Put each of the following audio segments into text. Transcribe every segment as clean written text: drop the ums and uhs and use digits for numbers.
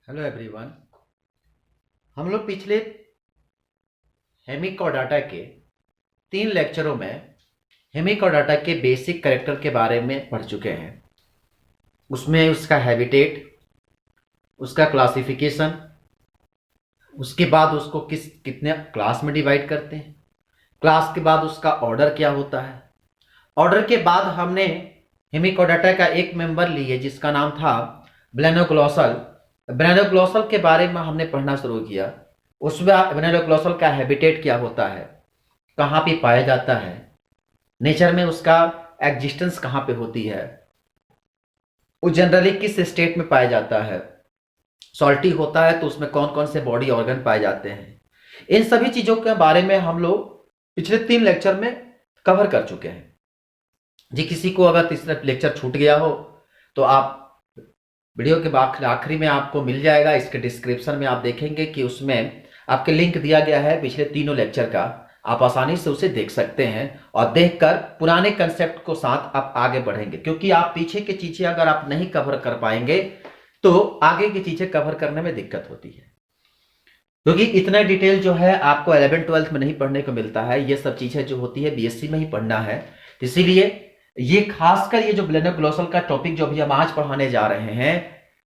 Hello everyone. हम लोग पिछले हेमिकोडाटा के 3 लेक्चरों में हेमिकोडाटा के बेसिक कैरेक्टर के बारे में पढ़ चुके हैं। उसमें उसका हैबिटेट, उसका क्लासिफिकेशन, उसके बाद उसको कितने क्लास में डिवाइड करते हैं, क्लास के बाद उसका ऑर्डर क्या होता है, ऑर्डर के बाद हमने हेमिकोडाटा का एक मेंबर लिए जिसका नाम था ब्लेनोग्लॉसल। ब्लेनोग्लॉसल के बारे में हमने पढ़ना शुरू किया। उसमें ब्लेनोग्लॉसल का हैबिटेट क्या होता है, कहाँ पे पाया जाता है, नेचर में उसका एग्जिस्टेंस कहाँ पे होती है, वो जनरली किस स्टेट में पाया जाता है, सॉल्टी होता है तो उसमें कौन कौन से बॉडी ऑर्गन पाए जाते हैं। इन सभी चीज़ों के बारे में हम लोग पिछले 3 लेक्चर में कवर कर चुके हैं। जी, किसी को अगर तीसरा लेक्चर छूट गया हो तो आप वीडियो के आखिरी में आपको मिल जाएगा। इसके डिस्क्रिप्शन में आप देखेंगे कि उसमें आपके लिंक दिया गया है पिछले तीनों लेक्चर का। आप आसानी से उसे देख सकते हैं और देखकर पुराने कंसेप्ट को साथ आप आगे बढ़ेंगे, क्योंकि आप पीछे की चीजें अगर आप नहीं कवर कर पाएंगे तो आगे की चीजें कवर करने में दिक्कत होती है, क्योंकि इतना डिटेल जो है आपको 11th-12th में नहीं पढ़ने को मिलता है। ये सब चीजें जो होती है बीएससी में ही पढ़ना है। इसीलिए ये खासकर ये जो ब्लेनोग्लॉसल का टॉपिक जो अभी हम आज पढ़ाने जा रहे हैं,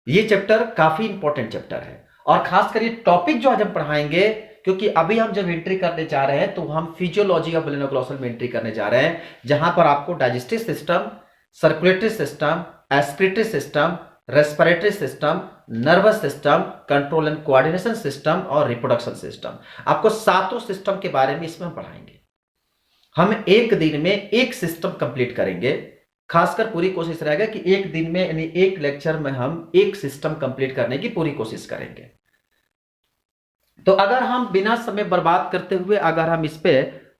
ये चैप्टर काफी इंपॉर्टेंट चैप्टर है। और खासकर ये टॉपिक जो आज हम पढ़ाएंगे, क्योंकि अभी हम जब एंट्री करने जा रहे हैं तो हम फिजियोलॉजी ऑफ ब्लेनोग्लॉसल में एंट्री करने जा रहे हैं, जहां पर आपको digestive system, circulatory system, excretory system, respiratory system, nervous system, control and coordination system और रिप्रोडक्शन सिस्टम, आपको सातों सिस्टम के बारे में इसमें हम पढ़ाएंगे। हम एक दिन में एक सिस्टम कंप्लीट करेंगे। खासकर पूरी कोशिश रहेगा कि एक दिन में यानी एक लेक्चर में हम एक सिस्टम कंप्लीट करने की पूरी कोशिश करेंगे। तो अगर हम बिना समय बर्बाद करते हुए अगर हम इस पे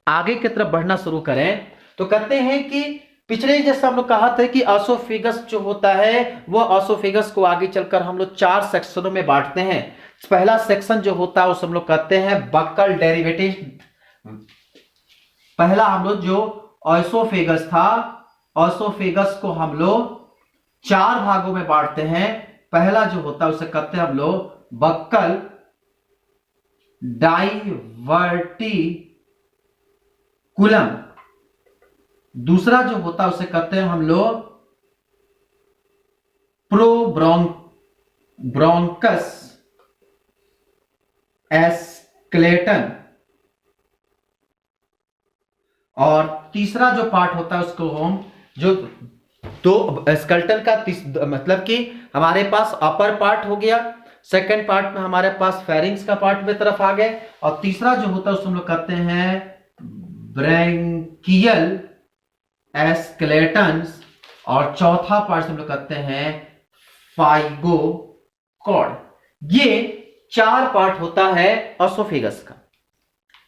आगे की तरफ बढ़ना शुरू करें तो कहते हैं कि पिछले जैसा हम लोग कहा था कि ऑसोफेगस जो होता है वो ऑसोफेगस को आगे चलकर हम लोग 4 सेक्शनों में बांटते हैं। पहला सेक्शन जो होता है उसे हम लोग कहते हैं बक्कल डेरिवेटिव। पहला हम लोग जो ऑसोफेगस था, ऑसोफेगस को हम लोग 4 भागों में बांटते हैं। पहला जो होता है उसे कहते हैं हम लोग बक्कल डाइवर्टिकुलम। दूसरा जो होता है उसे कहते हैं हम लोग ब्रोंकस एस्केलेटन। और तीसरा जो पार्ट होता है उसको हम जो दो स्केलेटन का मतलब कि हमारे पास अपर पार्ट हो गया, सेकंड पार्ट में हमारे पास फेरिंग्स का पार्ट में तरफ आ गए, और तीसरा जो होता है उसको हम लोग कहते हैं ब्रैंकियल एस्केलेटन्स, और चौथा पार्ट हम लोग कहते हैं फाइगोकॉर्ड। ये 4 पार्ट होता है ऑसोफेगस का।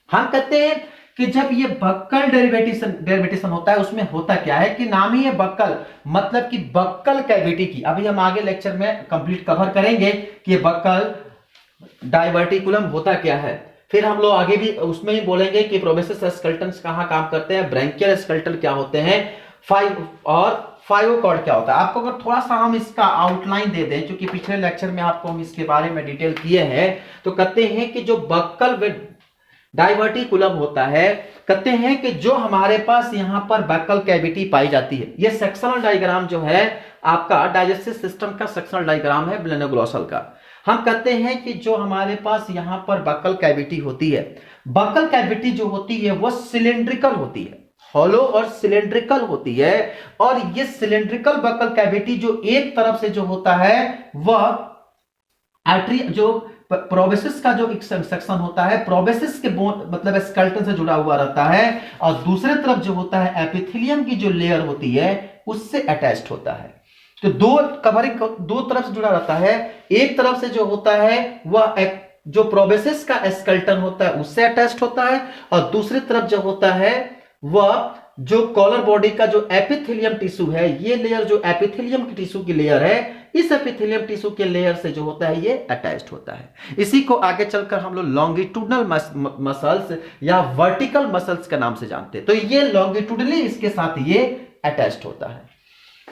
हम कहते हैं कि जब ये बक्कल डेरिवेटिशन होता है उसमें होता क्या है कि नाम ही है बक्कल, मतलब कि बक्कल कैविटी की। अभी हम आगे लेक्चर में कंप्लीट कवर करेंगे कि ये बक्कल डाइवर्टिकुलम होता क्या है। फिर हम लोग आगे भी उसमें ही बोलेंगे कि प्रोबेसिस स्केलेटन कहां काम करते हैं, ब्रैंकियल स्केलेटन क्या होते हैं, फाइगोकॉर्ड क्या होता है। आपको अगर थोड़ा सा हम इसका आउटलाइन दे दें, क्योंकि पिछले लेक्चर में आपको हम इसके बारे में डिटेल किए हैं, तो कहते हैं कि जो बक्कल डाइवर्टिकुलम होता है, कहते हैं कि जो हमारे पास यहां पर बक्कल कैविटी पाई जाती है, ये सेक्शनल डायग्राम जो है आपका डाइजेस्टिव सिस्टम का सेक्शनल डायग्राम है ब्लेनोग्लॉसल का। हम कहते हैं कि जो हमारे पास यहां पर बक्कल कैविटी होती है, बक्कल कैविटी जो होती है वो सिलिंड्रिकल होती है, हॉलो और सिलिंड्रिकल होती है। और ये सिलिंड्रिकल बक्कल कैविटी जो एक तरफ से जो होता है वह जो प्रोबेसिस का जो एक सेक्शन होता है, प्रोबेसिस के मतलब स्केलेटन से जुड़ा हुआ रहता है, और दूसरे तरफ जो होता है एपिथेलियम की जो लेयर होती है उससे अटैच्ड होता है। तो दो कवरिंग दो तरफ से जुड़ा रहता है। एक तरफ से जो होता है वह जो प्रोबेसिस का स्केलेटन होता है उससे अटैच्ड होता है, और दूसरी तरफ जो होता है वह जो कॉलर बॉडी का जो एपिथेलियम टिश्यू है, ये लेयर जो एपिथेलियम की टिश्यू की लेयर है, इस एपिथेलियम टिश्यू के लेयर से जो होता है ये अटैच्ड होता है। इसी को आगे चलकर हम लोग लॉन्गिट्यूडनल मसल्स या वर्टिकल मसल्स के नाम से जानते हैं। तो ये लॉन्गिट्यूडनली इसके साथ ये अटैच्ड होता है।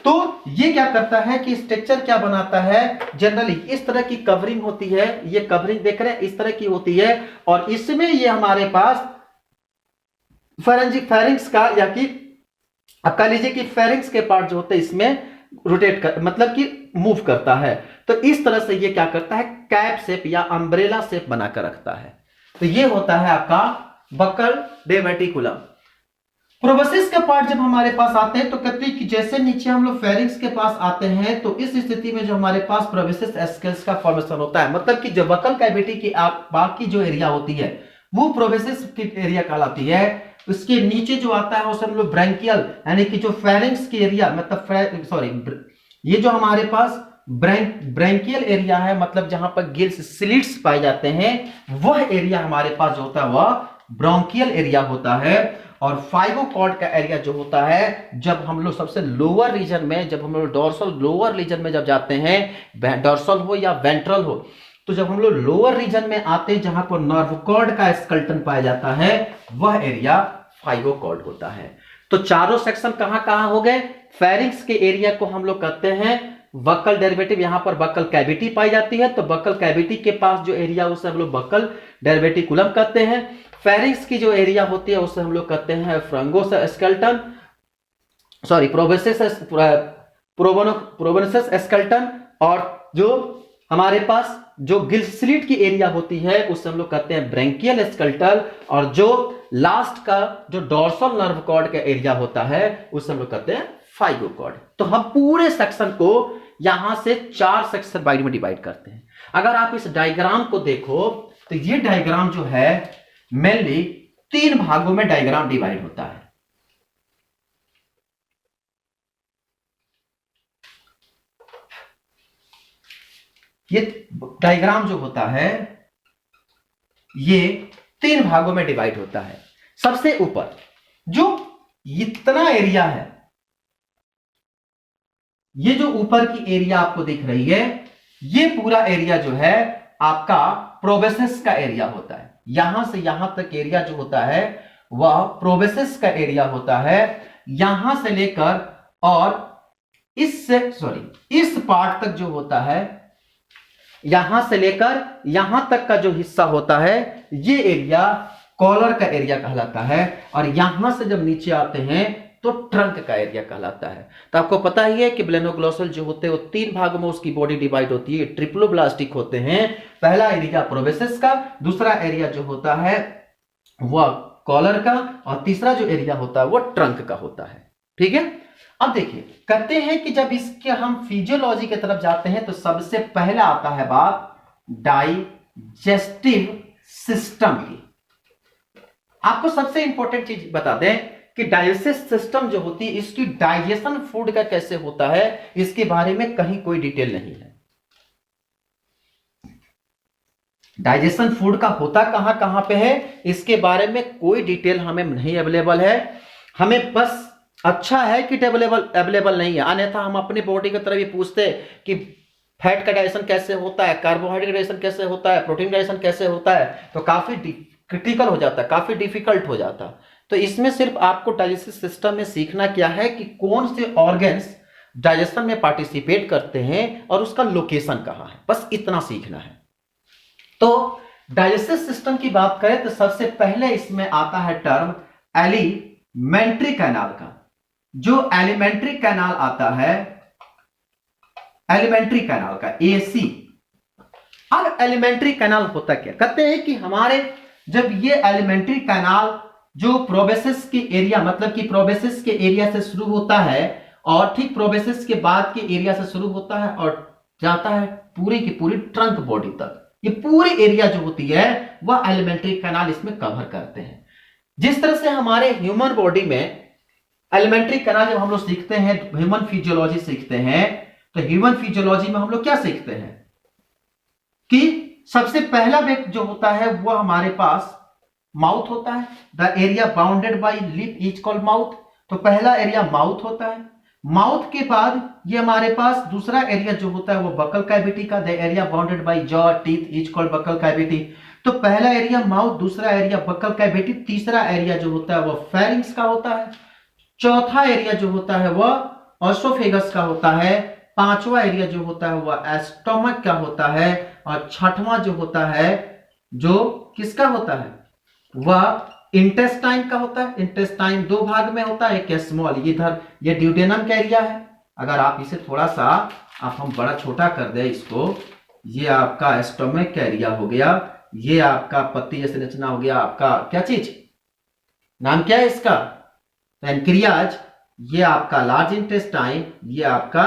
तो ये क्या करता है कि स्ट्रक्चर क्या बनाता है, जनरली इस तरह की कवरिंग होती है, ये कवरिंग देख रहे हैं इस तरह की होती है, और इसमें ये हमारे पास फेरिंग्स का, या कि अब कह लीजिए कि फेरिंग्स के पार्ट जो होते हैं इसमें रोटेट कर, मतलब कि मूव करता है। तो इस तरह से ये क्या करता है, कैप शेप या अम्ब्रेला शेप बनाकर रखता है। तो ये होता है आपका बकल डेवर्टिकुलम। प्रोबेसिस का पार्ट जब हमारे पास आते हैं तो कहते हैं कि जैसे नीचे हम लोग फेरिंग्स के पास आते हैं, तो इस स्थिति में जो हमारे पास प्रोबेसिस एस्केल्स का फॉर्मेशन होता है, मतलब कि जो बकल कैविटी की आप बाकी जो एरिया होती है वो प्रोबेसिस की एरिया कहलाती है। उसके नीचे जो आता है उसे हम लोग ब्रैंकियल, यानी कि जो फेरिंग्स की एरिया, मतलब सॉरी, ये जो हमारे पास ब्रैंकियल एरिया है, मतलब जहां पर गिल्स स्लिट्स पाए जाते हैं, वह एरिया हमारे पास जो होता है वह ब्रोंकियल एरिया होता है। और फाइगोकॉर्ड का एरिया जो होता है, जब हम लोग सबसे लोअर रीजन में, जब हम लोग डोर्सल लोअर रीजन में जब जाते हैं, डोर्सल हो या वेंट्रल हो, तो जब हम लोग लोअर रीजन में आते हैं जहां पर नर्व कॉर्ड का स्केलेटन पाया जाता है, वह एरिया फाइगोकॉर्ड होता है। तो चारों सेक्शन कहां कहां हो गए, फेरिंग्स के एरिया को हम लोग कहते हैं बक्कल डेरिवेटिव, यहां पर बक्कल कैविटी पाई जाती है, तो बक्कल कैविटी के पास जो एरिया उसे हम लोग बक्कल डेरिवेटिकुलम कहते हैं। फेरिंग्स की जो एरिया होती है उसे हम लोग कहते हैं फ्रंगोस स्केलेटन, सॉरी प्रोबोनस स्केलेटन। और जो हमारे पास जो गिल स्लिट की एरिया होती है उसे हम लोग कहते हैं ब्रैंकियल स्केलेटन। और जो लास्ट का जो डोर्सल नर्व कॉर्ड का एरिया होता है उसे हम लोग कहते हैं फाइगोकॉर्ड। तो हम पूरे सेक्शन को यहां से 4 सेक्शन में डिवाइड करते हैं। अगर आप इस डायग्राम को देखो तो ये डायग्राम जो है मेनली 3 भागों में डायग्राम डिवाइड होता है। ये डायग्राम जो होता है ये 3 भागों में डिवाइड होता है। सबसे ऊपर जो इतना एरिया है, ये जो ऊपर की एरिया आपको दिख रही है, ये पूरा एरिया जो है आपका प्रोबेसिस का एरिया होता है। यहां से यहां तक एरिया जो होता है वह प्रोबेसिस का एरिया होता है। यहां से लेकर और इस पार्ट तक जो होता है, यहां से लेकर यहां तक का जो हिस्सा होता है, ये एरिया कॉलर का एरिया कहलाता है। और यहां से जब नीचे आते हैं तो ट्रंक का एरिया कहलाता है। तो आपको पता ही है कि ब्लेनोग्लोसल जो होते हैं वो 3 भागों में उसकी बॉडी डिवाइड होती है, ट्रिप्लोब्लास्टिक होते हैं। पहला एरिया प्रोबेसिस का, दूसरा एरिया जो होता है वह कॉलर का, और तीसरा जो एरिया होता है वह ट्रंक का होता है। ठीक है, अब देखिए कहते हैं कि जब इसके हम फिजियोलॉजी की तरफ जाते हैं तो सबसे पहला आता है बात डाइजेस्टिव सिस्टम की। आपको सबसे इंपॉर्टेंट चीज बता दें कि डाइजेस्टिव सिस्टम जो होती है, इसकी डाइजेशन फूड का कैसे होता है, इसके बारे में कहीं कोई डिटेल नहीं है। डाइजेशन फूड का होता कहां कहां पे है, इसके बारे में कोई डिटेल हमें नहीं अवेलेबल है। हमें बस अच्छा है कि अवेलेबल नहीं है, अन्यथा हम अपनी बॉडी की तरफ भी पूछते कि फैट का डाइजेशन कैसे होता है, कार्बोहाइड्रेट डाइजेशन कैसे होता है, प्रोटीन डाइजेशन कैसे होता है, तो काफी क्रिटिकल हो जाता है, काफी डिफिकल्ट हो जाता। तो इसमें सिर्फ आपको डाइजेस्टिव सिस्टम में सीखना क्या है कि कौन से ऑर्गन्स डाइजेशन में पार्टिसिपेट करते हैं और उसका लोकेशन कहां है, बस इतना सीखना है। तो डाइजेस्टिव सिस्टम की बात करें तो सबसे पहले इसमें आता है टर्म एलिमेंट्री कैनाल का। जो एलिमेंट्री कैनाल आता है, एलिमेंट्री कैनाल का एसी। अब एलिमेंट्री कैनाल होता क्या, कहते हैं कि हमारे जब ये एलिमेंट्री कैनाल जो प्रोबेसिस के एरिया, मतलब कि प्रोबेसिस के एरिया से शुरू होता है और ठीक प्रोबेसिस के बाद के एरिया से शुरू होता है और जाता है पूरी की पूरी ट्रंक बॉडी तक, ये पूरी एरिया जो होती है वह एलिमेंट्री कैनाल इसमें कवर करते हैं। जिस तरह से हमारे ह्यूमन बॉडी में एलिमेंट्री कैनाल जब हम लोग सीखते हैं, ह्यूमन फिजियोलॉजी सीखते हैं, तो ह्यूमन फिजियोलॉजी में हम लोग क्या सीखते हैं कि सबसे पहला व्यक्ति जो होता है वह हमारे पास माउथ होता है। The area bounded by lip is called mouth. तो पहला एरिया माउथ होता है। माउथ के बाद ये हमारे पास दूसरा एरिया जो होता है वो बकल कैविटी का, the area bounded by jaw teeth is called buccal cavity. तो पहला एरिया माउथ, दूसरा एरिया बकल कैविटी, तीसरा एरिया जो होता है वो फेरिंग्स का होता है, चौथा एरिया जो होता है वह ऑसोफेगस का होता है, पांचवा एरिया जो होता है वह एस्टोमक का होता है, और छठवां जो होता है जो किसका होता है वह इंटेस्टाइन का होता है। इंटेस्टाइन दो भाग में होता है, एक स्मॉल, इधर ये ड्यूडेनम का एरिया है। अगर आप इसे थोड़ा सा हम बड़ा छोटा कर दे इसको, ये आपका स्टोमक का एरिया हो गया, ये आपका पत्ती जैसे रचना हो गया, आपका क्या चीज नाम क्या है इसका, पैनक्रियाज, ये आपका लार्ज इंटेस्टाइन, ये आपका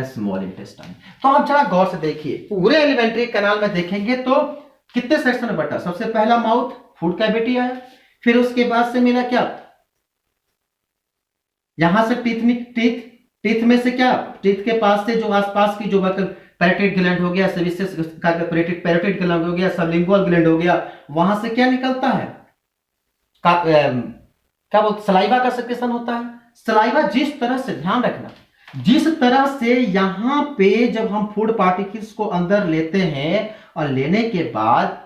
स्मॉल इंटेस्टाइन। तो आप जरा गौर से देखिए, पूरे एलिमेंट्री कैनाल में देखेंगे तो कितने सेक्शन में बटा। सबसे पहला माउथ, फूड कैविटी आया, फिर उसके बाद से मिला क्या, यहां से टीथ में से क्या, टीथ के पास से जो आसपास की जो पैराटाइड ग्लैंड हो गया, पैराटाइड ग्लैंड हो गया, सबलिंगुअल ग्लैंड हो गया, वहां से क्या निकलता है, क्या बोलते, सलाइवा का सेक्रेशन होता है। सलाइवा जिस तरह से, ध्यान रखना, जिस तरह से यहां पे जब हम फूड पार्टिकल्स को अंदर लेते हैं और लेने के बाद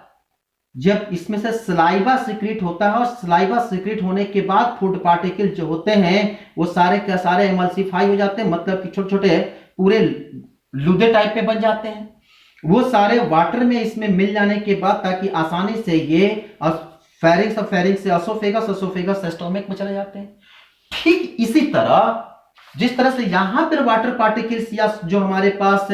जब इसमें से सलाइवा सिक्रीट होता है, और सलाइवा सिक्रीट होने के बाद फूड पार्टिकल जो होते हैं वो सारे के सारे एमल्सिफाई हो जाते हैं, मतलब कि छोटे छोटे पूरे लूदे टाइप में बन जाते हैं। वो सारे वाटर में इसमें मिल जाने के बाद ताकि आसानी से ये फेरिंग्स और फेरिंग्स से असोफेगस स्टोमक में चले जाते हैं। ठीक इसी तरह जिस तरह से यहां पर वाटर पार्टिकल्स या जो हमारे पास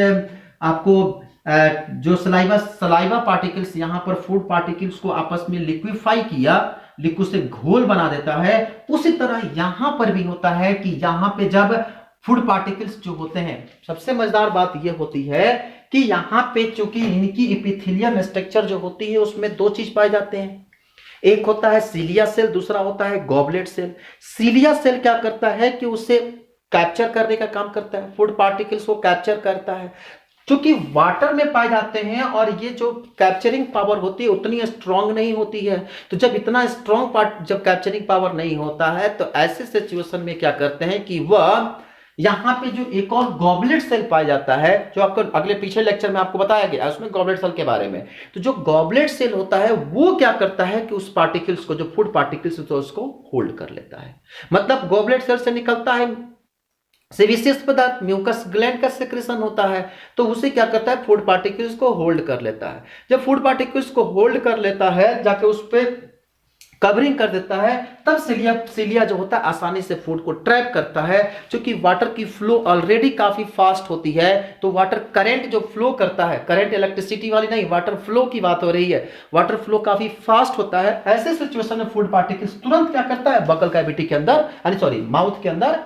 आपको जो सलाइवा पार्टिकल्स यहां पर फूड पार्टिकल्स को आपस में लिक्विफाई किया, लिक्विड से घोल बना देता है, उसी तरह यहां पर भी होता है कि यहां पे जब फूड पार्टिकल्स जो होते हैं, सबसे मजेदार बात यह होती है कि यहां पे चूंकि इनकी एपिथेलियम स्ट्रक्चर जो होती है उसमें दो चीज पाए जाते हैं, एक होता है सीलिया सेल, दूसरा होता है गॉबलेट सेल। सीलिया सेल क्या करता है कि उसे कैप्चर करने का काम करता है, फूड पार्टिकल्स को कैप्चर करता है। क्योंकि वाटर में पाए जाते हैं और ये जो कैप्चरिंग पावर होती है उतनी स्ट्रांग नहीं होती है, तो जब इतना स्ट्रांग पार्ट जब कैप्चरिंग पावर नहीं होता है तो ऐसे सिचुएशन में क्या करते हैं कि वह यहां पे जो एक और गॉबलेट सेल पाया जाता है, जो आपको अगले पिछले लेक्चर में आपको बताया गया उसमें गॉबलेट सेल के बारे में। तो जो गॉबलेट सेल होता है वो क्या करता है कि उस पार्टिकल्स को, जो फूड पार्टिकल्स तो उसको होल्ड कर लेता है। मतलब गॉबलेट सेल से निकलता है सेविशियस पदार्थ, म्यूकस ग्लैंड का सेक्रेशन होता है, तो उसे क्या करता है, फूड पार्टिकल्स को होल्ड कर लेता है। जब फूड पार्टिकल्स को होल्ड कर लेता है, जाके उस पर कवरिंग कर देता है, तब सीलिया जो होता है आसानी से फूड को ट्रैप करता है। क्योंकि वाटर की फ्लो ऑलरेडी काफी फास्ट होती है, तो वाटर करंट जो फ्लो करता है, करंट इलेक्ट्रिसिटी वाली नहीं, वाटर फ्लो की बात हो रही है, वाटर फ्लो काफी फास्ट होता है। ऐसे सिचुएशन में फूड पार्टिकल्स तुरंत क्या करता है, बकल कैविटी के अंदर, माउथ के अंदर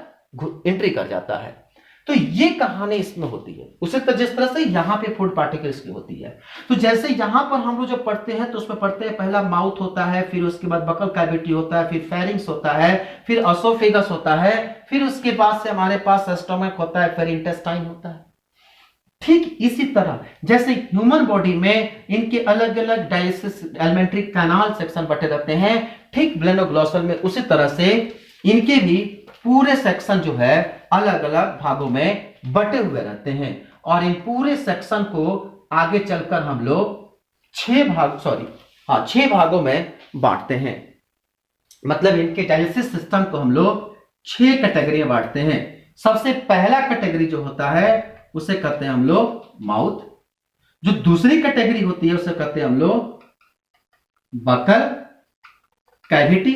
एंट्री कर जाता है। तो ये कहानी इसमें होती है, उसी तरह जिस तरह से यहां पे फूड पार्टिकल्स की होती है। तो जैसे यहां पर हम लोग जब पढ़ते हैं तो उसमें पढ़ते हैं पहला माउथ होता है, फिर उसके बाद बकल कैविटी होता है, फिर फेरिंग्स होता है, फिर असोफेगस होता है, फिर उसके बाद से हमारे पास स्टोमक होता है, फिर इंटेस्टाइन होता है। ठीक इसी तरह जैसे ह्यूमन बॉडी में इनके अलग अलग डाइजेस्टिव एलिमेंट्री कैनाल सेक्शन बटे रहते हैं, ठीक ब्लेनोग्लॉसल में उसी तरह से इनके भी पूरे सेक्शन जो है अलग अलग भागों में बटे हुए रहते हैं। और इन पूरे सेक्शन को आगे चलकर हम लोग 6 भागों में बांटते हैं। मतलब इनके डाइजेस्टिव सिस्टम को हम लोग 6 कैटेगरी में बांटते हैं। सबसे पहला कैटेगरी जो होता है उसे कहते हैं हम लोग माउथ। जो दूसरी कैटेगरी होती है उसे कहते हैं हम लोग बकल कैविटी।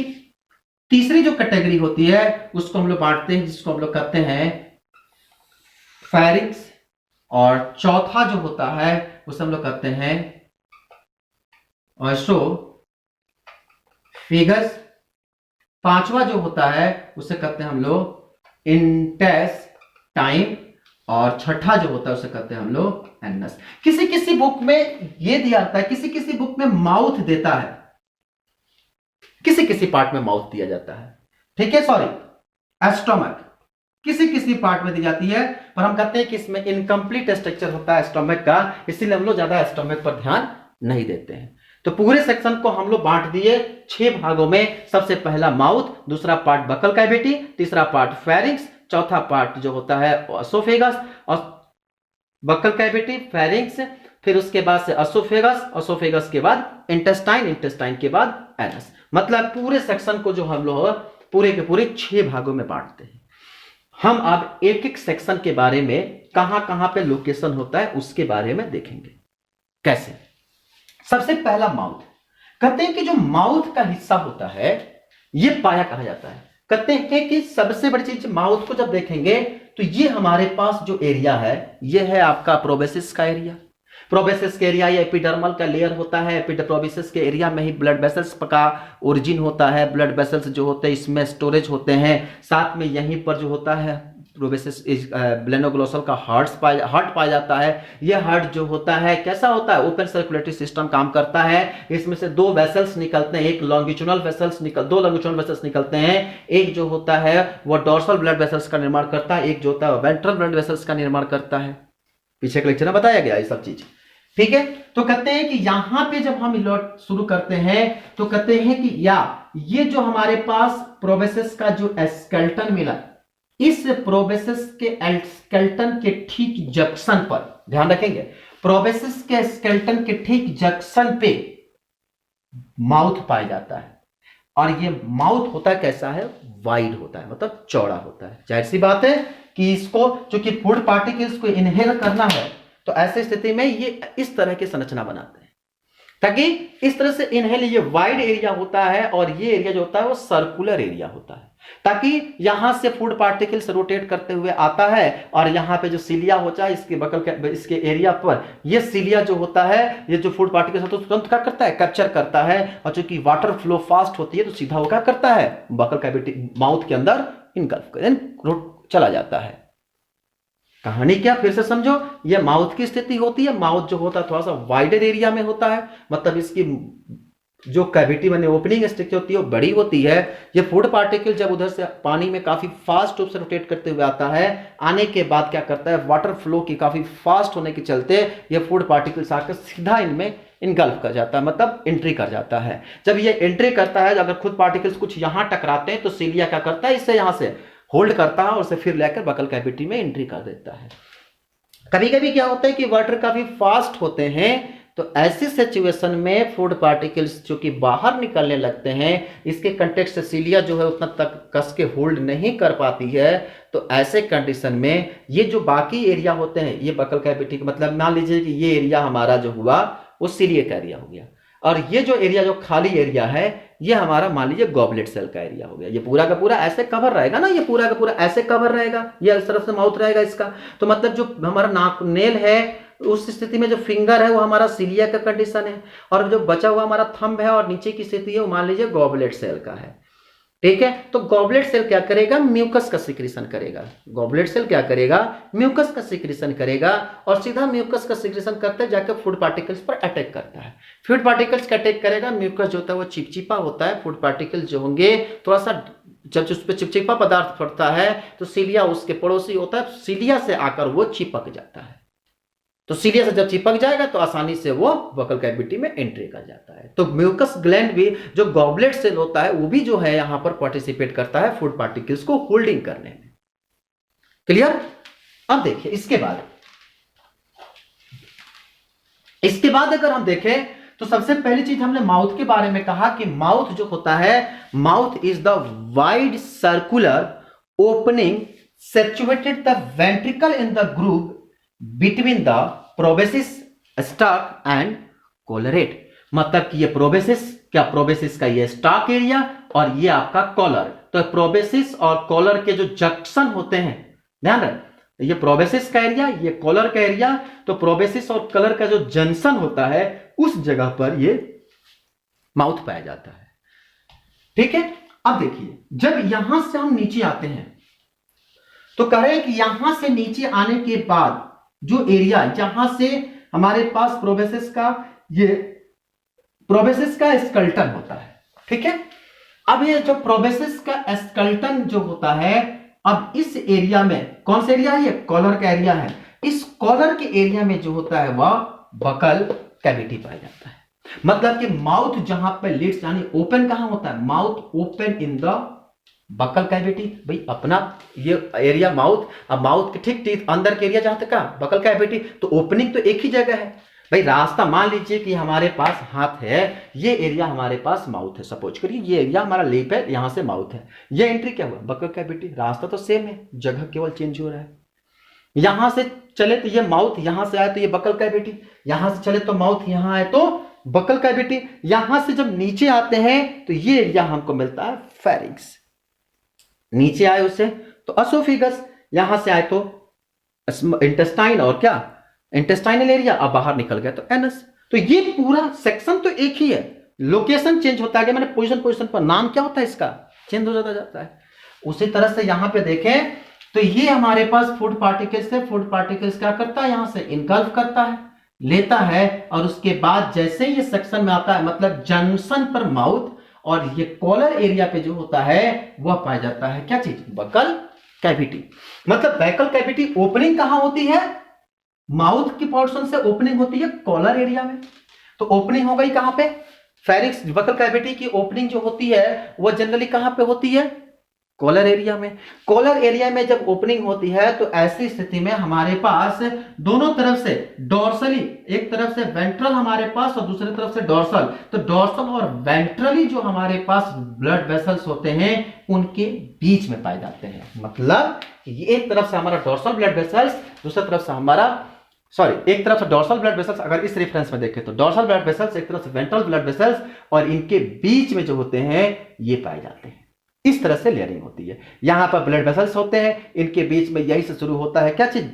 तीसरी जो कैटेगरी होती है उसको हम लोग बांटते हैं, जिसको हम लोग कहते हैं फेरिंग्स। और चौथा जो होता है उसे हम लोग कहते हैं ऑएसोफेगस। पांचवा जो होता है उसे कहते हैं हम लोग इंटेस्टाइन। और छठा जो होता है उसे कहते हैं हम लोग एनस। किसी किसी बुक में यह दिया जाता है, किसी किसी बुक में माउथ देता है, किसी किसी पार्ट में माउथ दिया जाता है, ठीक है, सॉरी स्टोमक किसी किसी पार्ट में दी जाती है, पर हम कहते हैं कि इसमें इनकम्प्लीट स्ट्रक्चर होता है स्टोमक का, इसीलिए हम लोग ज्यादा स्टोमक पर ध्यान नहीं देते हैं। तो पूरे सेक्शन को हम लोग बांट दिए 6 भागों में। सबसे पहला माउथ, दूसरा पार्ट बकल कैविटी, तीसरा पार्ट फेरिंग्स, चौथा पार्ट जो होता है एसोफेगस और बकल कैविटी, फेरिंग्स, फिर उसके बाद से एसोफेगस, एसोफेगस के बाद इंटेस्टाइन, इंटेस्टाइन के बाद एनस। मतलब पूरे सेक्शन को जो हम लोग पूरे के पूरे 6 भागों में बांटते हैं। हम अब एक एक सेक्शन के बारे में कहां कहां पे लोकेशन होता है उसके बारे में देखेंगे। कैसे? सबसे पहला माउथ। कहते हैं कि जो माउथ का हिस्सा होता है ये पाया कहा जाता है। कहते हैं कि सबसे बड़ी चीज माउथ को जब देखेंगे तो ये हमारे पास जो एरिया है ये है आपका प्रोबेसिस का एरिया। प्रोबेसिस के एरिया, ये एपिडर्मल का लेयर होता है। प्रोबेसिस के एरिया में ही ब्लड वेसल्स का ओरिजिन होता है। ब्लड वेसल्स जो होते हैं इसमें स्टोरेज होते हैं। साथ में यहीं पर जो होता है प्रोबेसिस ब्लेनोग्लोसल का हार्ट पाया जाता है। ये हार्ट जो होता है कैसा होता है? ओपन सर्कुलेटरी सिस्टम काम करता है। इसमें से दो वेसल्स निकलते हैं, एक लॉन्गिट्यूडनल वेसल्स दो लॉन्गिट्यूडनल वेसल्स निकलते हैं। एक जो होता है वो डोर्सल ब्लड वेसल्स का निर्माण करता है, एक जो होता है वेंट्रल ब्लड वेसल्स का निर्माण करता है। पीछे के लेक्चर में बताया गया ये सब चीज। ठीक है, तो कहते हैं कि यहां पे जब हम शुरू करते हैं तो कहते हैं कि ये जो हमारे पास प्रोबेसिस का जो स्केलेटन मिला, इस प्रोबेसिस के स्केलेटन के ठीक जंक्शन पर ध्यान रखेंगे, प्रोबेसिस के स्केलेटन के ठीक जंक्शन पे माउथ पाया जाता है। और ये माउथ होता है कैसा है? वाइड होता है, मतलब चौड़ा होता है। जाहिर सी बात है कि इसको चूंकि फूड पार्टिकल्स को इनहेल करना है तो ऐसी स्थिति में ये इस तरह की संरचना बनाते हैं ताकि इस तरह से इनहेल, ये वाइड एरिया होता है और ये एरिया जो होता है वो सर्कुलर एरिया होता है ताकि यहां से फूड पार्टिकल्स रोटेट करते हुए आता है और यहां पे जो सीलिया होता है इसके बगल के इसके एरिया पर, ये सीलिया जो होता है, ये जो फूड पार्टिकल्स होता है तुरंत क्या करता है? कैप्चर करता है। और चूंकि वाटर फ्लो फास्ट होती है तो सीधा वो क्या करता है? बकल कैविटी माउथ के अंदर इनगल्फ चला जाता है। कहानी क्या फिर से समझो, ये माउथ की स्थिति होती है। माउथ जो होता है थोड़ा सा वाइडर एरिया में होता है, मतलब इसकी जो कैविटी बने ओपनिंग स्ट्रक्चर होती है वो बड़ी होती है। ये फूड पार्टिकल जब उधर से पानी में काफी फास्ट रूप से रोटेट करते हुए आता है, आने के बाद क्या करता है? वाटर फ्लो की काफी फास्ट होने के चलते ये फूड पार्टिकल्स आकर सीधा इनमें इनगल्फ कर जाता है, मतलब एंट्री कर जाता है। जब ये एंट्री करता है, अगर खुद पार्टिकल्स कुछ यहां टकराते हैं तो सीलिया क्या करता है? इससे यहां से होल्ड करता है और उसे फिर लेकर बकल कैविटी में एंट्री कर देता है। कभी कभी क्या होता है कि वाटर काफी फास्ट होते हैं तो ऐसी सिचुएशन में फूड पार्टिकल्स जो कि बाहर निकलने लगते हैं, इसके कंटेक्स्ट से सीलिया जो है उतना तक कस के होल्ड नहीं कर पाती है। तो ऐसे कंडीशन में ये जो बाकी एरिया होते हैं, ये बकल कैविटी, मतलब मान लीजिए कि ये एरिया हमारा जो हुआ वो सीलिया का एरिया हो गया और ये जो एरिया जो खाली एरिया है ये हमारा मान लीजिए गॉबलेट सेल का एरिया हो गया। ये पूरा का पूरा ऐसे कवर रहेगा ना, ये पूरा का पूरा ऐसे कवर रहेगा, ये इस तरफ से माउथ रहेगा इसका। तो मतलब जो हमारा नाक नेल है उस स्थिति में जो फिंगर है वो हमारा सीलिया का कंडीशन है और जो बचा हुआ हमारा थंब है और नीचे की स्थिति है वो मान लीजिए गॉबलेट सेल का है। ठीक है, तो गॉबलेट सेल क्या करेगा? म्यूकस का सिक्रीशन करेगा। गॉबलेट सेल क्या करेगा? म्यूकस का सिक्रीशन करेगा और सीधा म्यूकस का सिक्रीशन करते जाकर फूड पार्टिकल्स पर अटैक करता है। फूड पार्टिकल्स का अटैक करेगा, म्यूकस जो होता है वो चिपचिपा होता है। फूड पार्टिकल्स जो होंगे थोड़ा सा जब उस पर चिपचिपा पदार्थ पड़ता है तो सीलिया उसके पड़ोसी होता है, सीलिया से आकर वो चिपक जाता है। तो सीलिया से जब चिपक जाएगा तो आसानी से वो बकल कैविटी में एंट्री कर जाता है। तो म्यूकस ग्लैंड भी जो गॉबलेट सेल होता है वो भी जो है यहां पर पार्टिसिपेट करता है फूड पार्टिकल्स को होल्डिंग करने में। क्लियर? अब देखिए इसके बाद अगर हम देखें तो सबसे पहली चीज हमने माउथ के बारे में कहा कि माउथ जो होता है, mouth is the wide circular opening situated the ventricle in the groove between the proboscis stalk and collarette. मतलब कि ये प्रोबेसिस का ये स्टॉक एरिया और ये आपका कॉलर। तो प्रोबेसिस और कॉलर के जो जंक्शन होते हैं, ध्यान रखें, ये प्रोबेसिस का एरिया, ये कॉलर का एरिया, तो प्रोबेसिस और कॉलर का जो जंक्शन होता है उस जगह पर ये माउथ पाया जाता है। ठीक है, अब देखिए जब यहां से हम नीचे आते हैं तो कह रहे हैं कि यहां से नीचे आने के बाद जो एरिया जहां से हमारे पास प्रोबेसिस का स्केलेटन होता है। ठीक है, अब ये जो प्रोबेसिस का स्केलेटन जो होता है, अब इस एरिया में कौन सा एरिया है? ये कॉलर का एरिया है। इस कॉलर के एरिया में जो होता है वह बकल कैविटी पाया जाता है। मतलब कि माउथ जहां पर लिड्स यानी ओपन कहां होता है? Mouth open in the buccal cavity. भाई अपना ये एरिया माउथ, अब माउथ के ठीक टीथ अंदर के एरिया जहां तक का बकल कैविटी, तो ओपनिंग तो एक ही जगह है भाई रास्ता, मान लीजिए कि हमारे पास हाथ है, ये एरिया हमारे पास माउथ है, सपोज करिए ये एरिया हमारा लिप है, यहां से माउथ है, ये एंट्री क्या हुआ, बकल कैविटी। रास्ता तो सेम है, जगह केवल चेंज हो रहा है। यहां से चले तो ये माउथ, यहां से आए तो ये बकल कैविटी, यहां से चले तो माउथ, यहां आए तो बकल कैविटी। यहां से जब नीचे आते हैं तो ये एरिया हमको मिलता है फेरिंग्स। नीचे आए उससे तो असोफिगस, यहां से आए तो इंटेस्टाइन और क्या इंटेस्टाइनल एरिया, अब बाहर निकल गया तो एनस। तो ये पूरा सेक्शन तो एक ही है, लोकेशन चेंज होता है, मैंने पोजीशन पर नाम क्या होता है इसका चेंज हो जाता है। उसी तरह से यहां पे देखें तो ये हमारे पास फूड पार्टिकल्स है, फूड पार्टिकल्स क्या करता है, यहां से इनगल्फ करता है, लेता है, और उसके बाद जैसे ही ये सेक्शन में आता है, मतलब जंक्शन पर माउथ और ये कॉलर एरिया पे जो होता है वह पाया जाता है क्या चीज, बकल कैविटी। मतलब बकल कैविटी ओपनिंग कहां होती है, माउथ की पोर्शन से ओपनिंग होती है कॉलर एरिया में। तो ओपनिंग हो गई कहां पे, फेरिंक्स। बकल कैविटी की ओपनिंग जो होती है वह जनरली कहां पे होती है, कॉलर एरिया में। कॉलर एरिया में जब ओपनिंग होती है तो ऐसी स्थिति में हमारे पास दोनों तरफ से डॉर्सली, एक तरफ से वेंट्रल हमारे पास और दूसरी तरफ से डॉर्सल, तो डॉर्सल और वेंट्रली जो हमारे पास ब्लड वेसल्स होते हैं उनके बीच में पाए जाते हैं। मतलब ये एक तरफ से हमारा डॉर्सल ब्लड वेसल्स, दूसरी तरफ से हमारा एक तरफ से डॉर्सल ब्लड वेसल्स, अगर इस रेफरेंस में देखें तो डॉर्सल ब्लड वेसल्स, एक तरफ से वेंट्रल ब्लड वेसल्स, और इनके बीच में जो होते हैं ये पाए जाते हैं। इस तरह से लेयरिंग होती है। यहां पर ब्लड वेसल्स होते हैं, इनके बीच में यही से शुरू होता है क्या चीज,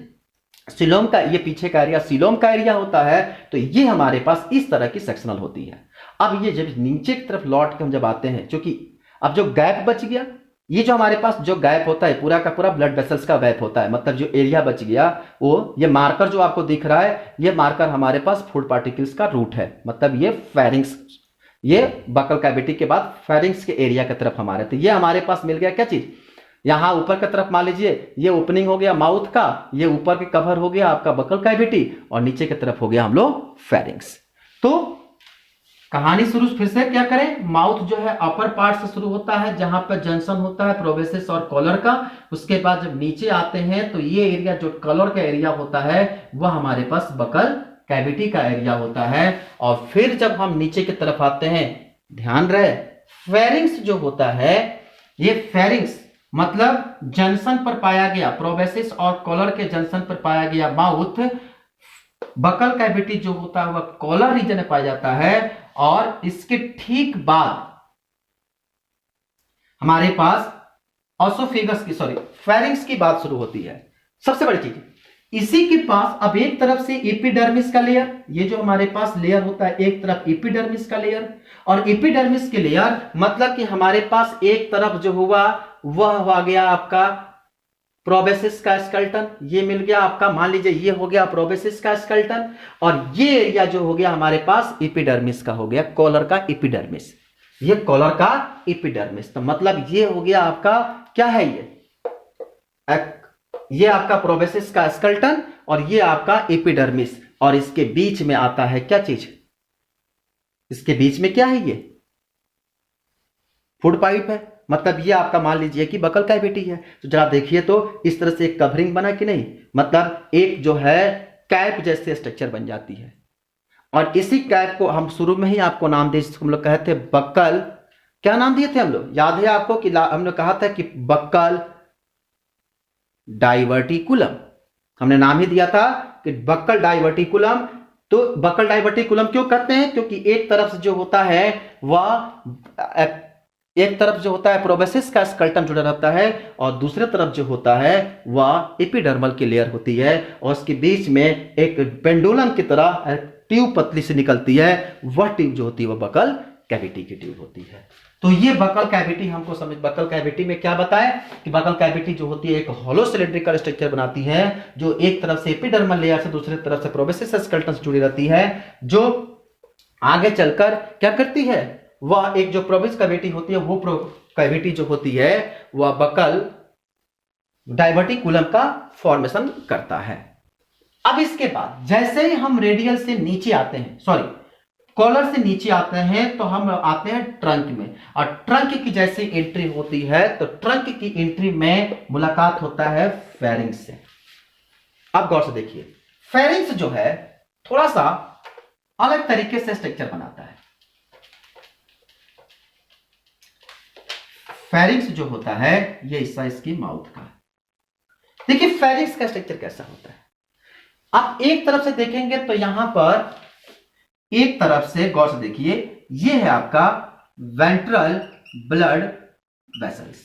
सीलोम का, ये पीछे का एरिया सीलोम का एरिया होता है। तो ये हमारे पास इस तरह की सेक्शनल होती है। अब ये जब नीचे की तरफ लौट के हम जब आते हैं, क्योंकि अब जो गैप बच गया, ये जो हमारे पास जो गैप होता है पूरा का पूरा ब्लड वेसल्स का गैप होता है, मतलब जो एरिया बच गया वो, ये मार्कर जो आपको दिख रहा है, ये मार्कर हमारे पास फूड पार्टिकल्स का रूट है। मतलब ये फेरिंग्स, ये बकल कैविटी के बाद फेरिंग्स के एरिया की तरफ हमारे, तो ये हमारे पास मिल गया क्या चीज, यहां ऊपर की तरफ मान लीजिए ये ओपनिंग हो गया माउथ का, ये ऊपर के कवर हो गया आपका बकल कैविटी, और नीचे की तरफ हो गया हम लोग फेरिंग्स। तो कहानी शुरू फिर से क्या करें, माउथ जो है अपर पार्ट से शुरू होता है जहां पर जंक्शन होता है प्रोबेसिस और कॉलर का। उसके बाद जब नीचे आते हैं तो ये एरिया जो कॉलर का एरिया होता है वह हमारे पास बकल कैविटी का एरिया होता है। और फिर जब हम नीचे की तरफ आते हैं, ध्यान रहे, फेरिंग्स जो होता है, ये फेरिंग्स मतलब जंक्शन पर पाया गया, प्रोबेसिस और कॉलर के जंक्शन पर पाया गया माउथ। बकल कैविटी जो होता है वह कॉलर रीजन में पाया जाता है, और इसके ठीक बाद हमारे पास ऑसोफेगस की फेरिंग्स की बात शुरू होती है। सबसे बड़ी चीज इसी के पास अब एक तरफ से एपिडर्मिस का लेयर, ये जो हमारे पास लेयर होता है एक तरफ एपिडर्मिस का लेयर, और एपिडर्मिस के लेयर मतलब कि हमारे पास एक तरफ जो हुआ वह हो गया आपका प्रोबेसिस का स्केलेटन, ये मिल गया आपका, मान लीजिए ये हो गया प्रोबेसिस का स्केलेटन, और ये एरिया जो हो गया हमारे पास एपिडर्मिस का हो गया, कॉलर का एपिडर्मिस, ये कॉलर का एपिडर्मिस। तो मतलब ये हो गया आपका क्या है, ये आपका प्रोबेसिस का स्केलेटन और ये आपका एपिडर्मिस, और इसके बीच में आता है क्या चीज, इसके बीच में क्या है, ये फूड पाइप है। मतलब ये आपका मान लीजिए कि बकल कैविटी है। तो जरा देखिए तो इस तरह से एक कवरिंग बना कि नहीं, मतलब एक जो है कैप जैसे स्ट्रक्चर बन जाती है। और इसी कैप को हम शुरू में ही आपको नाम दिए, हम लोग कहते हैं बक्कल, क्या नाम दिए थे हम लोग, याद है आपको कि हमने कहा था कि बक्कल डाइवर्टिकुलम, हमने नाम ही दिया था कि बक्कल डाइवर्टिकुलम। तो बक्कल डाइवर्टिकुलम क्यों कहते हैं, क्योंकि एक तरफ से जो होता है वह एक तरफ जो होता है प्रोबेसिस का स्केलेटन जुड़ा रहता है, और दूसरे तरफ जो होता है वह एपिडर्मल की लेयर होती है, और उसके बीच में एक पेंडुलम की तरह ट्यूब पतली से निकलती है, वह ट्यूब जो होती है वह बकल कैविटी की ट्यूब होती है। तो ये बकल कैविटी हमको समझ, बकल कैविटी में क्या बताए कि बकल कैविटी जो होती है एक होलो सिलिंड्रिकल स्ट्रक्चर बनाती है, जो एक तरफ से एपिडर्मल लेयर से दूसरी तरफ से प्रोबेसिस स्केलेटन से जुड़ी रहती है, जो आगे चलकर क्या करती है, वह एक जो प्रोबेस कैविटी होती है, वो कैविटी जो होती है वह बकल डाइवर्टिकुलम का फॉर्मेशन करता है। अब इसके बाद जैसे ही हम रेडियल से नीचे आते हैं, कॉलर से नीचे आते हैं, तो हम आते हैं ट्रंक में, और ट्रंक की जैसी एंट्री होती है तो ट्रंक की एंट्री में मुलाकात होता है फेरिंग्स से। अब गौर से देखिए, फेरिंग्स जो है थोड़ा सा अलग तरीके से स्ट्रक्चर बनाता है। फेरिंग्स जो होता है ये हिस्सा इसकी माउथ का है। देखिए फेरिंग्स का स्ट्रक्चर कैसा होता है, आप एक तरफ से देखेंगे तो यहां पर एक तरफ से गौर से देखिए, ये है आपका वेंट्रल ब्लड वेसल्स,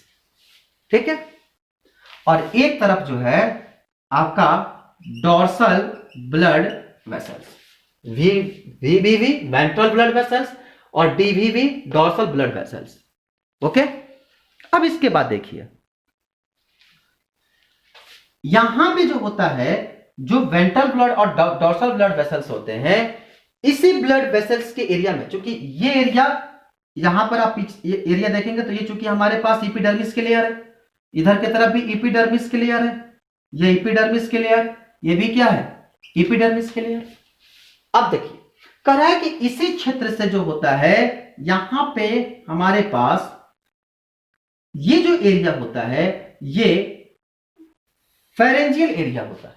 ठीक है, और एक तरफ जो है आपका dorsal blood vessels, VVV ventral blood vessels और DVV dorsal blood vessels. Okay, अब इसके बाद देखिए यहां पे जो होता है, जो वेंट्रल ब्लड और डोर्सल ब्लड वेसल्स होते हैं, इसी ब्लड वेसल्स के एरिया में, चूंकि ये एरिया यहां पर आप ये एरिया देखेंगे तो ये चूंकि हमारे पास इपिडर्मिस के लेयर है, इधर की तरफ भी इपिडर्मिस के लेयर है, ये इपिडर्मिस के लेयर, ये भी क्या है इपिडर्मिस के लेयर। अब देखिए कह रहा है कि इसी क्षेत्र से जो होता है यहां पे हमारे पास ये जो एरिया होता है ये फेरेंजियल एरिया होता है,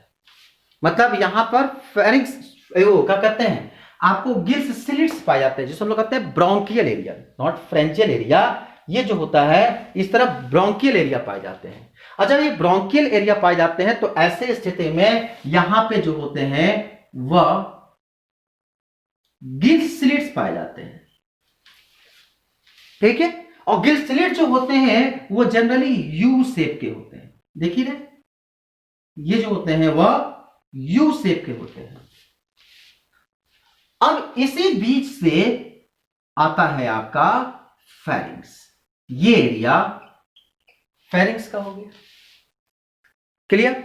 मतलब यहां पर फेरिंग्स क्या कहते हैं आपको गिल्स स्लिट्स पाए जाते हैं, जिसे हम लोग कहते हैं ब्रोंकियल एरिया, नॉट फ्रेंजियल एरिया। ये जो होता है इस तरफ ब्रोंकियल एरिया पाए जाते हैं। और जब ये ब्रोंकियल एरिया पाए जाते हैं तो ऐसे स्थिति में यहां पे जो होते हैं वह गिल्स स्लिट्स पाए जाते हैं, ठीक है। और गिल्स स्लिट जो होते हैं वो जनरली यू शेप के होते हैं, देखिए ना ये जो होते हैं वह यू शेप के होते हैं। अब इसी बीच से आता है आपका फेरिंग्स, ये एरिया फेरिंग्स का हो गया, क्लियर।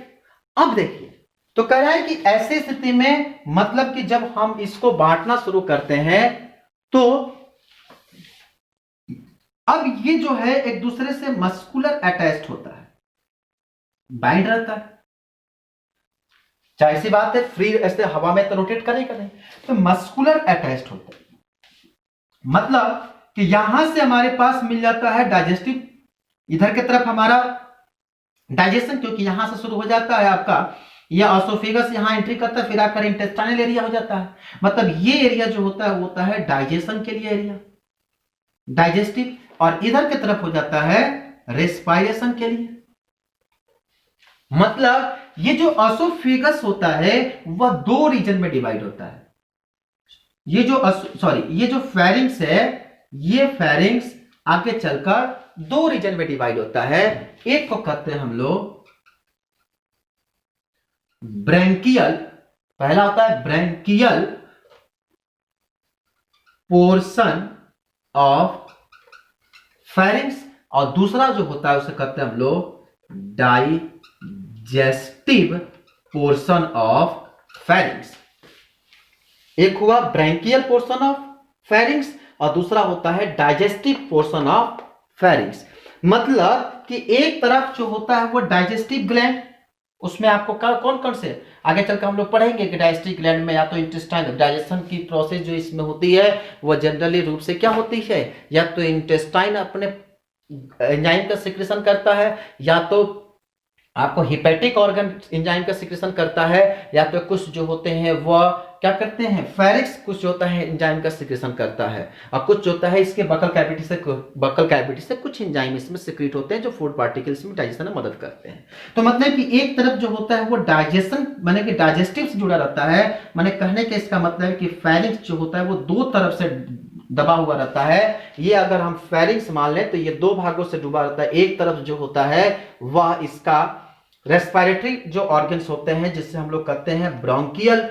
अब देखिए तो कह रहा है कि ऐसी स्थिति में मतलब कि जब हम इसको बांटना शुरू करते हैं तो अब ये जो है एक दूसरे से मस्कुलर अटैच्ड होता है, बाइंड रहता है, चाहे सी बात है फ्री ऐसे हवा में तो रोटेट करेगा नहीं, तो मस्कुलर अटैच्ड होता है, मतलब कि यहां से हमारे पास मिल जाता है डाइजेस्टिव, इधर की तरफ हमारा डाइजेशन, क्योंकि यहां से शुरू हो जाता है आपका यह ऑसोफेगस यहां एंट्री करता है, फिर आकर इंटेस्टाइनल एरिया हो जाता है, मतलब ये एरिया जो होता है वो होता है डाइजेशन के लिए एरिया, डाइजेस्टिव, और इधर की तरफ हो जाता है रेस्पायरेशन के लिए। मतलब ये जो ऑसोफेगस होता है वह दो रीजन में डिवाइड होता है, ये जो फेरिंग्स है, ये फेरिंग्स आगे चलकर दो रीजन में डिवाइड होता है। एक को कहते हैं हम लोग ब्रैंकियल, पहला होता है ब्रैंकियल पोर्शन ऑफ फेरिंग्स, और दूसरा जो होता है उसे कहते हैं हम लोग डाइजेस्टिव पोर्शन ऑफ फेरिंग्स। एक हुआ ब्रैंकियल पोर्शन ऑफ फेरिंग्स और दूसरा होता है डाइजेस्टिव पोर्शन ऑफ फेरिंग्स। मतलब कि एक तरफ जो होता है वो डाइजेस्टिव ग्लैंड, उसमें आपको कौन कौन से आगे चलकर हम लोग पढ़ेंगे कि डाइजेस्टिव ग्लैंड में या तो इंटेस्टाइन, डाइजेशन की प्रोसेस जो इसमें होती है वो जनरली रूप से क्या होती है, या तो इंटेस्टाइन अपने एंजाइम का सिक्रेशन करता है, या तो आपको हिपैटिक ऑर्गन एंजाइम का सिक्रेशन करता है, या तो कुछ जो होते हैं वह क्या करते हैं फेरिक्स कुछ जो होता है एंजाइम का सिक्रेशन करता है, और कुछ जो होता है इसके बकल कैविटी से कुछ एंजाइम इसमें सिक्रीट होते हैं जो फूड पार्टिकल्स में डाइजेशन में मदद करते हैं। तो मतलब कि एक तरफ जो होता है वो डाइजेशन माने कि डाइजेस्टिव से जुड़ा रहता है, माने कहने के इसका मतलब है कि फेरिक्स जो होता है वो दो तरफ से दबा हुआ रहता है। ये अगर हम फेरिक्स मान लें तो ये दो भागों से डूबा रहता है, एक तरफ जो होता है वह इसका रेस्पिरेटरी जो ऑर्गन्स होते हैं जिससे हम लोग कहते हैं ब्रोंकियल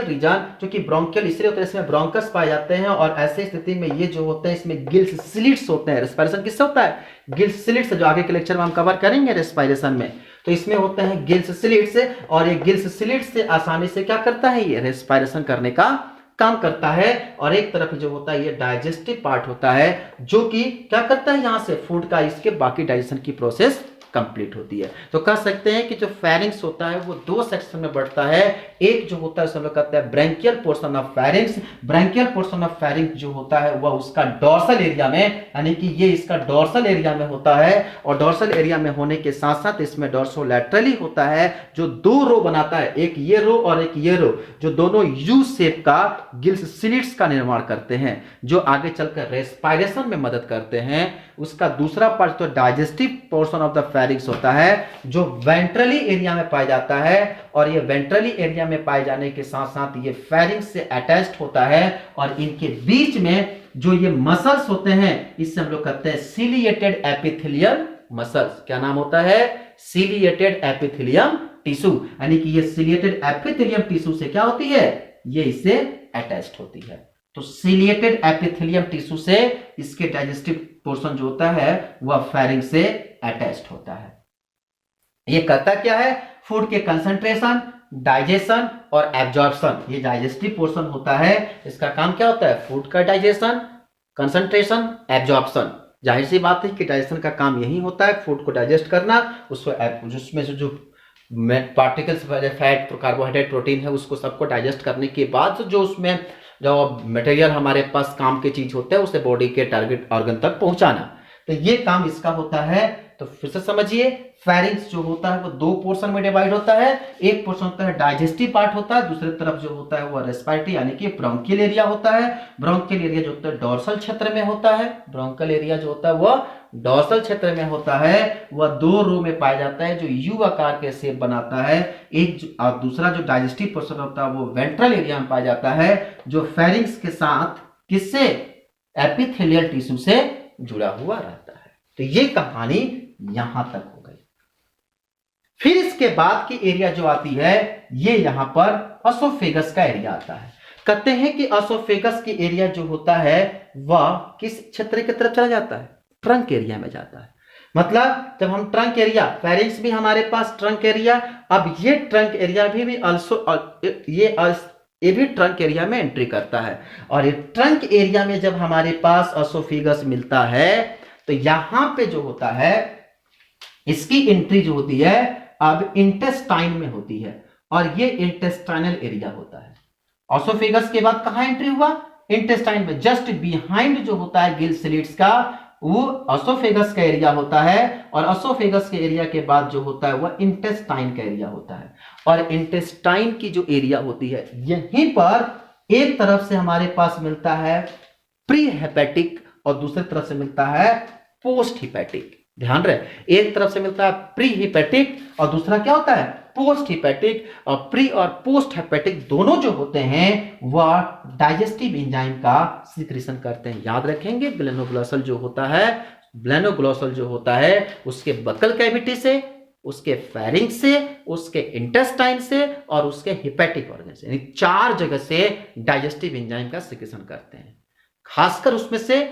रीजन, क्योंकि ब्रोंकियल इसलिए होता है इसमें ब्रोंकस पाए जाते हैं, और ऐसे स्थिति में ये जो होते हैं इसमें गिल्स स्लिट्स होते हैं। रेस्पिरेशन किससे होता है, गिल्स स्लिट्स, जो आगे के लेक्चर में हम कवर करेंगे रेस्पिरेशन में, तो इसमें होते हैं गिल्स स्लिट्स, और ये गिल्स स्लिट्स से आसानी से क्या करता है ये रेस्पिरेशन करने का काम करता है। और एक तरफ जो होता है ये डाइजेस्टिव पार्ट होता है जो कि क्या करता है यहां से फूड का इसके बाकी डाइजेशन की प्रोसेस कंप्लीट होती है। तो कह सकते हैं कि जो फेरिंग्स होता है वो दो सेक्शन में बढ़ता है। एक जो होता है उसे हम लोग कहते हैं branchial portion of pharynx. Branchial portion of pharynx जो होता है वह उसका डोर्सल एरिया में, यानी कि ये इसका डोर्सल एरिया में होता है, और डोर्सल एरिया में होने के साथ साथ इसमें डोर्सोलैटरली होता है, जो दो रो बनाता है, एक ये रो और एक ये रो, जो दोनों यू शेप का गिल्स स्लिट्स का निर्माण करते हैं, जो आगे चलकर रेस्पिरेशन में मदद करते हैं। उसका दूसरा पार्ट तो digestive portion of the pharynx होता है, जो वेंट्रली एरिया में पाया जाता है, और ये वेंट्रली एरिया में पाए जाने के साथ साथ ये फेरिंग्स से अटैच्ड होता है, और इनके बीच में जो ये मसल्स होते हैं इससे हम लोग कहते हैं सिलिएटेड एपिथेलियल मसल्स। क्या नाम होता है? सिलिएटेड एपिथेलियम टिश्यू, यानी कि ये सिलिएटेड एपिथेलियम टिश्यू से क्या होती है? ये इससे अटैच्ड होती है। तो सिलिएटेड एपिथेलियम टिश्यू से इसके डाइजेस्टिव पोर्शन जो होता है वह फेरिंग्स से अटैच्ड होता है। ये करता क्या है? फूड के कंसंट्रेशन, डाइजेशन और एब्जॉर्प्शन, ये डाइजेस्टिव पोर्शन होता है। इसका काम क्या होता है? फूड का डाइजेशन, कंसंट्रेशन, एब्जॉर्प्शन। जाहिर सी बात है कि डाइजेशन का काम यही होता है, फूड को डाइजेस्ट करना, उसमें जो पार्टिकल्स, फैट, कार्बोहाइड्रेट, प्रोटीन है, उसको सबको डाइजेस्ट करने के बाद जो उसमें जो मटेरियल हमारे पास काम की चीज होते हैं उसे बॉडी के टारगेट ऑर्गन तक पहुंचाना। तो ये काम इसका होता है। तो फिर से समझिए, फेरिंग्स जो होता है वो दो पोर्शन में डिवाइड होता है। एक पोर्शन होता है डाइजेस्टिव पार्ट होता है, दूसरी तरफ जो होता है वो रेस्पिरेटरी यानी कि ब्रोंकियल एरिया होता है। ब्रोंकियल एरिया जो होता है डोर्सल क्षेत्र में होता है। ब्रोंकियल एरिया जो होता है वह डोर्सल क्षेत्र में होता है। वह दो रो में पाया जाता है जो यू आकार के शेप बनाता है। एक और दूसरा जो डाइजेस्टिव पोर्शन होता है वो वेंट्रल एरिया में पाया जाता है, जो फेरिंग्स के साथ किससे? एपिथेलियल टिश्यू से जुड़ा हुआ रहता है। तो ये कहानी यहां तक हो गई। फिर इसके बाद की एरिया जो आती है ये यहां पर असोफेगस का एरिया आता है। कहते हैं कि असोफेगस की एरिया जो होता है वह किस क्षेत्र की तरफ चला जाता है? ट्रंक एरिया में जाता है। मतलब जब हम ट्रंक एरिया, फेरिंग्स भी हमारे पास ट्रंक एरिया, अब ये ट्रंक एरिया भी ये भी ट्रंक एरिया में एंट्री करता है। और ये ट्रंक एरिया में जब हमारे पास असोफेगस मिलता है तो यहां पे जो होता है इसकी एंट्री जो होती है अब इंटेस्टाइन में होती है, और ये इंटेस्टाइनल एरिया होता है। असोफेगस के बाद कहां एंट्री हुआ? इंटेस्टाइन में। जस्ट बिहाइंड जो होता है गिल स्लिट्स का वो असोफेगस का एरिया होता है, और असोफेगस के एरिया के बाद जो होता है वह इंटेस्टाइन का एरिया होता है। और इंटेस्टाइन की जो एरिया होती है यहीं पर एक तरफ से हमारे पास मिलता है प्री हेपेटिक और दूसरी तरफ से मिलता है पोस्ट हिपैटिक। ध्यान रहे, एक तरफ से मिलता है प्री हिपैटिक और दूसरा क्या होता है? Post hepatic. और प्री और पोस्ट हिपैटिक दोनों जो होते हैं वह डाइजेस्टिव एंजाइम का सिक्रीशन करते हैं। याद रखेंगे, ग्लेनोग्लोसल जो होता है, ग्लेनोग्लोसल जो होता है उसके बकल कैविटी से, उसके फेरिंग्स से, उसके इंटेस्टाइन से और उसके हिपैटिक ऑर्गन से, यानी चार जगह से डाइजेस्टिव एंजाइम का सिक्रीशन करते हैं। खासकर उसमें से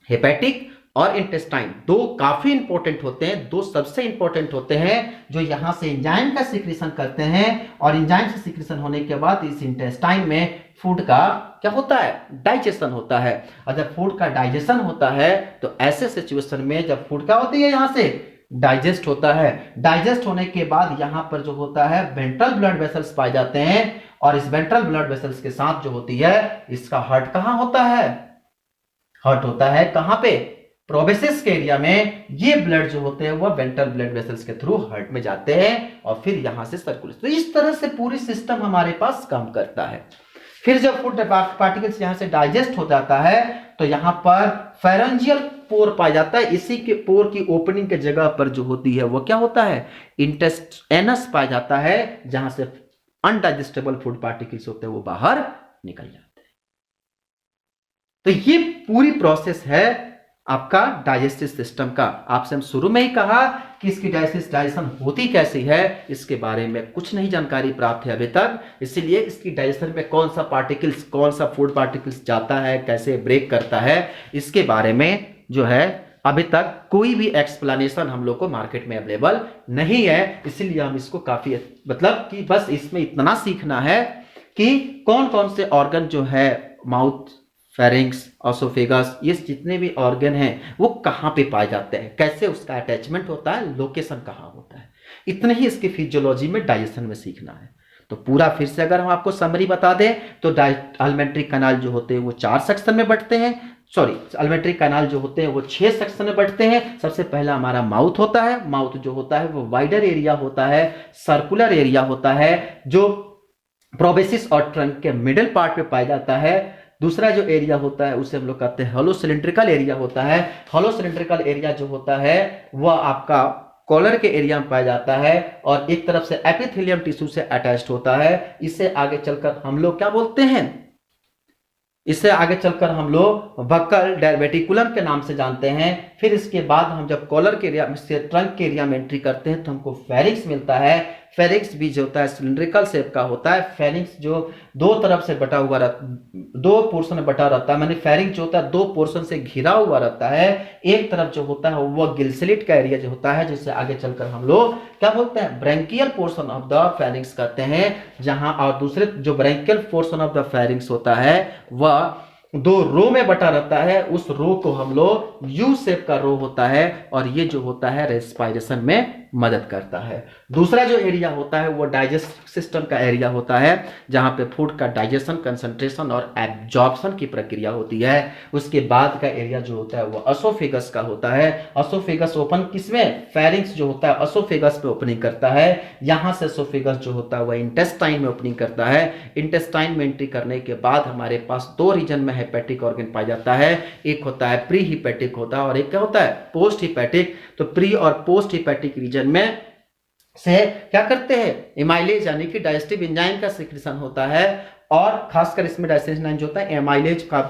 हेपेटिक और इंटेस्टाइन दो काफी इंपॉर्टेंट होते हैं, दो सबसे इंपॉर्टेंट होते हैं जो यहां से एंजाइम का सिक्रीशन करते हैं, और एंजाइम से सिक्रीशन होने के बाद इस इंटेस्टाइन में फूड का क्या होता है? डाइजेशन होता है। और जब फूड का डाइजेशन होता है तो ऐसे सिचुएशन में जब फूड क्या होती है यहां से डाइजेस्ट होता है, डाइजेस्ट होने के बाद यहां पर जो होता है वेंट्रल ब्लड वेसल्स पाए जाते हैं, और इस वेंट्रल ब्लड वेसल्स के साथ जो होती है इसका हार्ट कहां होता है? हार्ट होता है कहां पे? प्रोबेसिस के एरिया में। ये ब्लड जो होते हैं वह वेंट्रल ब्लड वेसल्स के थ्रू हार्ट में जाते हैं और फिर यहां से सर्कुलेशन। तो इस तरह से पूरी सिस्टम हमारे पास काम करता है। फिर जब फूड पार्टिकल्स यहां से डाइजेस्ट हो जाता है तो यहां पर फेरेंजियल पोर पाया जाता है। इसी के पोर की ओपनिंग के जगह पर जो होती है वो क्या होता है? इंटेस्टाइनस पाया जाता है, जहां से अनडाइजेस्टेबल फूड पार्टिकल्स होते हैं वो बाहर निकल जाते हैं। तो ये पूरी प्रोसेस है आपका डाइजेस्टिव सिस्टम का। आपसे हम शुरू में ही कहा कि इसकी डाइजेशन होती कैसी है, इसके बारे में कुछ नहीं जानकारी प्राप्त है अभी तक। इसीलिए इसकी डाइजेशन में कौन सा पार्टिकल्स, कौन सा फूड पार्टिकल्स जाता है, कैसे ब्रेक करता है, इसके बारे में जो है अभी तक कोई भी एक्सप्लेनेशन हम लोग को मार्केट में अवेलेबल नहीं है। इसीलिए हम इसको काफी मतलब कि बस इसमें इतना सीखना है कि कौन कौन से ऑर्गन जो है माउथ फेरिंक्स, ऑसोफेगस, ये जितने भी ऑर्गन हैं वो कहाँ पे पाए जाते हैं, कैसे उसका अटैचमेंट होता है, लोकेशन कहाँ होता है, इतने ही इसकी फिजियोलॉजी में डाइजेशन में सीखना है। तो पूरा फिर से अगर हम आपको समरी बता दें तो alimentary कैनाल जो होते हैं वो 4 सेक्शन में बंटते हैं, सॉरी alimentary कैनाल जो होते हैं वो 6 सेक्शन में बंटते हैं। सबसे पहला हमारा माउथ होता है, माउथ जो होता है वो वाइडर एरिया होता है, सर्कुलर एरिया होता है, जो प्रोबेसिस और ट्रंक के मिडिल पार्ट पे पाया जाता है। दूसरा जो एरिया होता है उसे हम लोग कहते हैं हॉलो सिलिंड्रिकल एरिया होता है। हॉलो सिलिंड्रिकल एरिया जो होता है वह आपका कॉलर के एरिया में पाया जाता है और एक तरफ से एपिथेलियम टिश्यू से अटैच्ड होता है। इससे आगे चलकर हम लोग क्या बोलते हैं, इससे आगे चलकर हम लोग बक्कल रेटिकुलम के नाम से जानते हैं। फिर इसके बाद हम जब कॉलर के एरिया से ट्रंक के एरिया में एंट्री करते हैं तो हमको फेरिंक्स मिलता है। फेरिंक्स भी जो होता है सिलिंड्रिकल शेप का होता है। फेरिंक्स जो दो तरफ से बटा हुआ रहता, दो पोर्शन में बटा रहता है, माने फेरिंक्स जो होता है दो पोर्शन से घिरा हुआ रहता है। एक तरफ जो होता है वह गिलस्लेट का एरिया जो होता है, जिससे आगे चलकर हम लोग क्या बोलते हैं, branchial portion of the pharynx कहते हैं। जहां और दूसरे जो branchial portion of the pharynx होता है वह दो रो में बटा रहता है। उस रो को हम लोग यू शेप का रो होता है और ये जो होता है रेस्पिरेशन में मदद करता है। दूसरा जो एरिया होता है वो डाइजेस्ट सिस्टम का एरिया होता है, जहां पे फूड का डाइजेशन, कंसंट्रेशन और एब्जॉर्प्शन की प्रक्रिया होती है। उसके बाद का एरिया जो होता है वो असोफेगस का होता है। असोफेगस ओपन किसमें, फेरिंक्स जो होता है असोफेगस पे ओपनिंग करता है। यहां से असोफेगस जो होता है वह इंटेस्टाइन में ओपनिंग करता है। इंटेस्टाइन में एंट्री करने के बाद हमारे पास दो रीजन में हेपेटिक ऑर्गन पाया जाता है। एक होता है प्री हिपेटिक होता है और एक क्या होता है पोस्ट हिपेटिक। तो प्री और पोस्ट हिपेटिक रीजन में से क्या करते हैं, एमाइलेज यानी कि डाइजेस्टिव एंजाइम का सिक्रेशन होता है और खासकर इसमें डाइजेस्टिव एंजाइम जो होता है एमाइलेज काम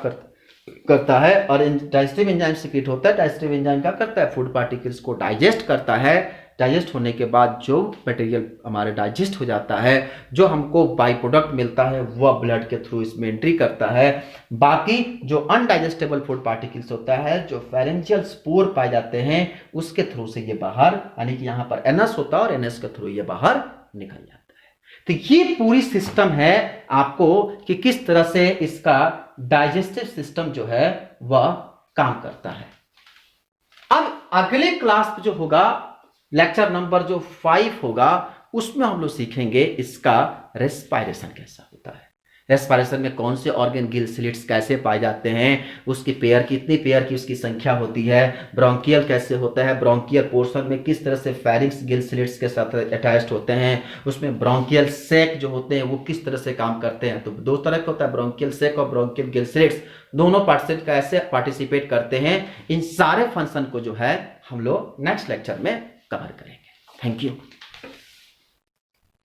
करता है और डाइजेस्टिव एंजाइम सीक्रेट होता है। डाइजेस्टिव एंजाइम क्या करता है, फूड पार्टिकल्स को डाइजेस्ट करता है। डाइजेस्ट होने के बाद जो मटेरियल हमारे डाइजेस्ट हो जाता है, जो हमको बाई प्रोडक्ट मिलता है वह ब्लड के थ्रू इसमें एंट्री करता है। बाकी जो अनडाइजेस्टेबल फूड पार्टिकल्स होता है, जो फेरेंजियल स्पोर पाए जाते हैं, उसके थ्रू से ये बाहर, यानी कि यहाँ पर एनएस होता है और एनएस के थ्रू ये बाहर निकल जाता है। तो ये पूरी सिस्टम है आपको कि किस तरह से इसका डाइजेस्टिव सिस्टम जो है वह काम करता है। अब अगले क्लास जो होगा, लेक्चर नंबर जो 5 होगा, उसमें हम लोग सीखेंगे इसका रेस्पिरेशन कैसा होता है। रेस्पिरेशन में कौन से ऑर्गन, गिल स्लिट्स कैसे पाए जाते हैं, उसकी पेयर कितनी पेयर की उसकी संख्या होती है, ब्रोंकियल कैसे होता है, ब्रोंकियल पोर्शन में किस तरह से फेरिंक्स गिल स्लिट्स के साथ अटैच्ड होते हैं, उसमें ब्रोंकियल सैक जो होते हैं वो किस तरह से काम करते हैं। तो दो तरह का होता है, ब्रोंकियल सैक और ब्रोंकियल गिल स्लिट्स, दोनों कैसे पार्टिसिपेट करते हैं। इन सारे फंक्शन को जो है हम लोग नेक्स्ट लेक्चर में कवर करेंगे। Thank you.